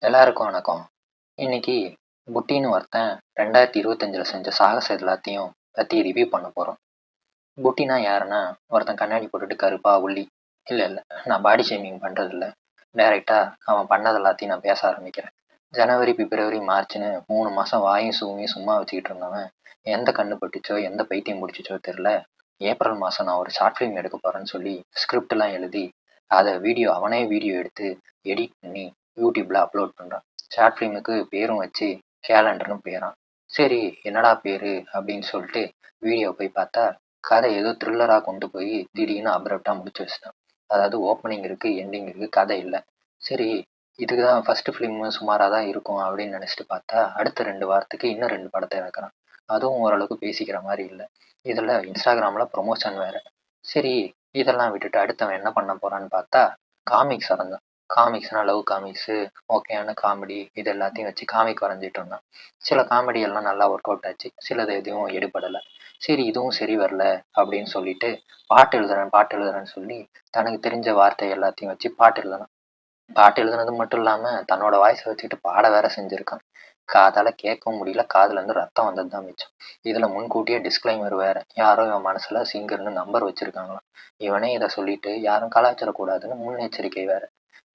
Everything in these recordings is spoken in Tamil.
எல்லாருக்கும் வணக்கம். இன்னைக்கு புட்டின்னு ஒருத்தன் 2025ல செஞ்ச சாகசம் எல்லாத்தையும் பத்தி ரிவ்யூ பண்ண போறோம். புட்டினா யாருன்னா, ஒருத்தன் கண்ணாடி போட்டுட்டு கருப்பா ஒல்லி. இல்ல நான் பாடி ஷேமிங் பண்றது இல்ல. டைரக்டா அவன் பண்ணது எல்லாத்தையும் நான் பேச ஆரம்பிக்கிறேன். ஜனவரி, பிப்ரவரி, மார்ச்னு 3 மாசம் வாயும் சூவையும் சும்மா வச்சுக்கிட்டு இருந்தவன், எந்த கண்ணு பட்டுச்சோ எந்த பைத்தியம் முடிச்சிச்சோ தெரியல, ஏப்ரல் மாசம் நான் ஒரு ஷார்ட் ஃபிலிம் எடுக்க போறேன்னு சொல்லி ஸ்கிரிப்ட் எல்லாம் எழுதி அதை அவனே வீடியோ எடுத்து எடிட் பண்ணி யூடியூப்ல அப்லோட் பண்றான். ஷார்ட் ஃபிலிமுக்கு பேரும் வச்சு கேலண்டர்னு பேரான். சரி, என்னடா பேரு அப்படின்னு சொல்லிட்டு வீடியோ போய் பார்த்தா, கதை ஏதோ த்ரில்லரா கொண்டு போய் திடீர்னு அப்ரப்டா முடிச்சு வச்சிட்டான். அதாவது ஓப்பனிங் இருக்கு, எண்டிங் இருக்கு, கதை இல்லை. சரி, இதுதான் ஃபர்ஸ்ட் ஃபிலிம் சுமாராக தான் இருக்கும் அப்படின்னு நினச்சிட்டு பார்த்தா, அடுத்த 2 வாரத்துக்கு இன்னும் 2 படத்தை இறக்குறான். அதுவும் ஓரளவுக்கு பேசிக்கிற மாதிரி இல்லை. இதில் இன்ஸ்டாகிராமில் ப்ரொமோஷன் வேற. சரி, இதெல்லாம் விட்டுட்டு அடுத்தவன் என்ன பண்ண போறான்னு பார்த்தா, காமிக்ஸ் வரைஞ்சான். காமிக்ஸ்னா லவ் காமிக்ஸு, ஓகேயான காமெடி, இது எல்லாத்தையும் வச்சு காமிக் வரைஞ்சிட்டு இருந்தான். சில காமெடி எல்லாம் நல்லா ஒர்க் அவுட் ஆச்சு, சிலது எதுவும் எடுபடலை. சரி, இதுவும் சரி வரல அப்படின்னு சொல்லிட்டு பாட்டு எழுதுறேன்னு சொல்லி தனக்கு தெரிஞ்ச வார்த்தை எல்லாத்தையும் வச்சு பாட்டு எழுதலாம். பாட்டு எழுதுனது மட்டும் இல்லாம தன்னோட வாய்ஸை வச்சுக்கிட்டு பாட வேற செஞ்சிருக்கான். காதால கேட்கவும் முடியல, காதுல இருந்து ரத்தம் வந்தது தான் மிச்சம். இதுல முன்கூட்டியே டிஸ்க்ளைமர் வேற, யாரோ இவன் மனசுல சிங்கர்னு நம்பர் வச்சிருக்காங்களாம். இவனே இதை சொல்லிட்டு யாரும் கலாய்ச்சிடக்கூடாதுன்னு முன்னெச்சரிக்கை வேற.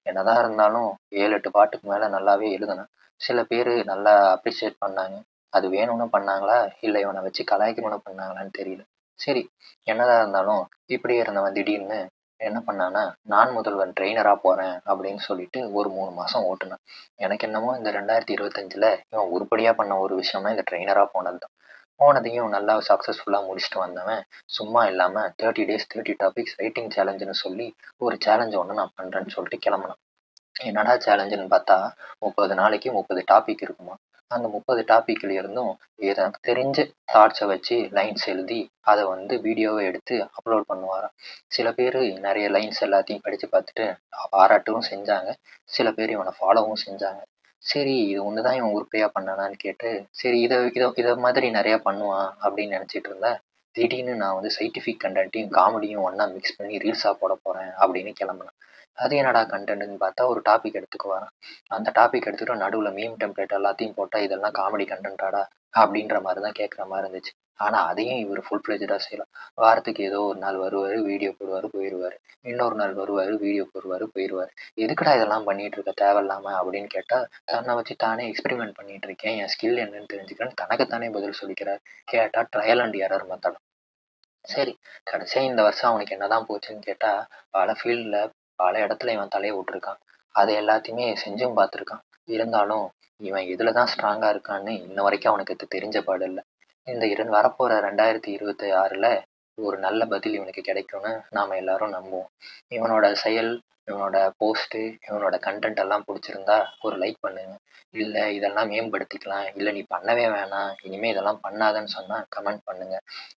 என்னதான் இருந்தாலும் 7 8 பாட்டுக்கு மேல நல்லாவே எழுதுனேன். சில பேர் நல்லா அப்ரிஷியேட் பண்ணாங்க. அது வேணும்னு பண்ணாங்களா இல்லை இவனை வச்சு கலாய்க்கணும்னு பண்ணாங்களான்னு தெரியல. சரி, என்னதான் இருந்தாலும் இப்படியே இருந்தவன் திடீர்னு என்ன பண்ணான்னா, நான் முதல்வன் ட்ரெயினரா போறேன் அப்படின்னு சொல்லிட்டு ஒரு 3 மாசம் ஓட்டுனேன். எனக்கு என்னமோ இந்த 2025ல இவன் உருப்படியா பண்ண ஒரு விஷயம்னா இந்த ட்ரெயினரா போனதுதான். போனதையும் நல்லா சக்ஸஸ்ஃபுல்லா முடிச்சுட்டு வந்தவன் சும்மா இல்லாம 30 days 30 டாபிக்ஸ் ரைட்டிங் சேலஞ்சுன்னு சொல்லி ஒரு சேலஞ்ச் ஒன்று நான் பண்றேன்னு சொல்லிட்டு கிளம்பினான். என்னடா சேலஞ்சுன்னு பார்த்தா, 30 நாளைக்கு 30 டாபிக் இருக்குமா. அந்த 30 டாபிக்ல இருந்தும் எனக்கு தெரிஞ்ச தாட்ஸை வச்சு லைன்ஸ் எழுதி அதை வீடியோவை எடுத்து அப்லோட் பண்ணுவாராம். சில பேர் நிறைய லைன்ஸ் எல்லாத்தையும் படித்து பார்த்துட்டு பாராட்டவும் செஞ்சாங்க. சில பேர் இவனை ஃபாலோவும் செஞ்சாங்க. சரி, இது ஒன்று தான் இவன் உருப்படியாக பண்ணானான்னு கேட்டு, சரி இதை இதை இதை மாதிரி நிறையா பண்ணுவான் அப்படின்னு நினச்சிட்டு இருந்தேன். திடீர்னு நான் சயின்டிஃபிக் கண்டென்ட்டையும் காமெடியும் ஒன்றா மிக்ஸ் பண்ணி ரீல்ஸாக போட போகிறேன் அப்படின்னு கிளம்புனேன். அது என்னடா கண்டென்ட்னு பார்த்தா, ஒரு டாபிக் எடுத்துக்குவாராம். அந்த டாபிக் எடுத்துகிட்டு நடுவில் மீம் டெம்ப்ளேட் எல்லாத்தையும் போட்டால் இதெல்லாம் காமெடி கண்டென்ட்டாடா அப்படின்ற மாதிரி தான் கேட்குற மாதிரி இருந்துச்சு. ஆனால் அதையும் இவர் ஃபுல் ஃப்ளெஜ்டாக செய்யலாம். வாரத்துக்கு ஏதோ ஒரு நாள் வருவார், வீடியோ போடுவார், போயிடுவார். இன்னொரு நாள் வருவார், வீடியோ போடுவார், போயிடுவார். எதுக்குடா இதெல்லாம் பண்ணிட்டு இருக்க தேவையில்லாமல் அப்படின்னு கேட்டால், தன்னை வச்சு தானே எக்ஸ்பெரிமெண்ட் பண்ணிட்டு இருக்கேன், என் ஸ்கில் என்னன்னு தெரிஞ்சுக்கிறேன்னு தனக்குத்தானே பதில் சொல்லிக்கிறார். கேட்டால் ட்ரையல் அண்ட் எரர் மெத்தட். சரி, கடைசியாக இந்த வருஷம் அவனுக்கு என்னதான் போச்சுன்னு கேட்டால், பல ஃபீல்டில் பல இடத்துல இவன் தலையை விட்டுருக்கான். அதை எல்லாத்தையுமே செஞ்சும் பார்த்துருக்கான். இருந்தாலும் இவன் இதில் தான் ஸ்ட்ராங்காக இருக்கான்னு இன்ன வரைக்கும் அவனுக்கு தெரிஞ்ச பாடு இல்லை. இந்த வரப்போகிற 2026ல் ஒரு நல்ல பதில் இவனுக்கு கிடைக்கும்னு நாம் எல்லாரும் நம்புவோம். இவனோட செயல், இவனோட போஸ்ட்டு, இவனோட கண்டென்ட் எல்லாம் பிடிச்சிருந்தா ஒரு லைக் பண்ணுங்க. இல்லை இதெல்லாம் மேம்படுத்திக்கலாம், இல்லை நீ பண்ணவே வேணாம், இனிமேல் இதெல்லாம் பண்ணாதன்னு சொன்னால் கமெண்ட் பண்ணுங்க.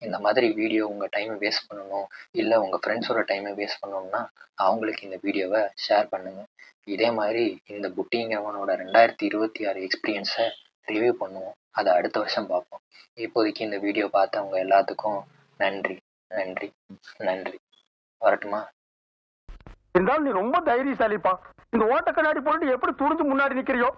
இந்த மாதிரி வீடியோ உங்கள் டைமை வேஸ்ட் பண்ணணும், இல்லை உங்கள் ஃப்ரெண்ட்ஸோட டைமை வேஸ்ட் பண்ணணும்னா அவங்களுக்கு இந்த வீடியோவை ஷேர் பண்ணுங்கள். இதே மாதிரி இந்த புட்டிங்கிறவனோட 2026 எக்ஸ்பீரியன்ஸை ரிவ்யூ பண்ணுவோம். அதை அடுத்த வருஷம் பார்ப்போம். இப்போதைக்கு இந்த வீடியோ பார்த்தவங்க எல்லாத்துக்கும் நன்றி, நன்றி, நன்றி. வரட்டுமா? என்றால் நீ ரொம்ப தைரியசாலிப்பா. இந்த ஓட்ட கண்ணாடி போட்டு எப்படி துணிஞ்சு முன்னாடி நிக்கிறியோ?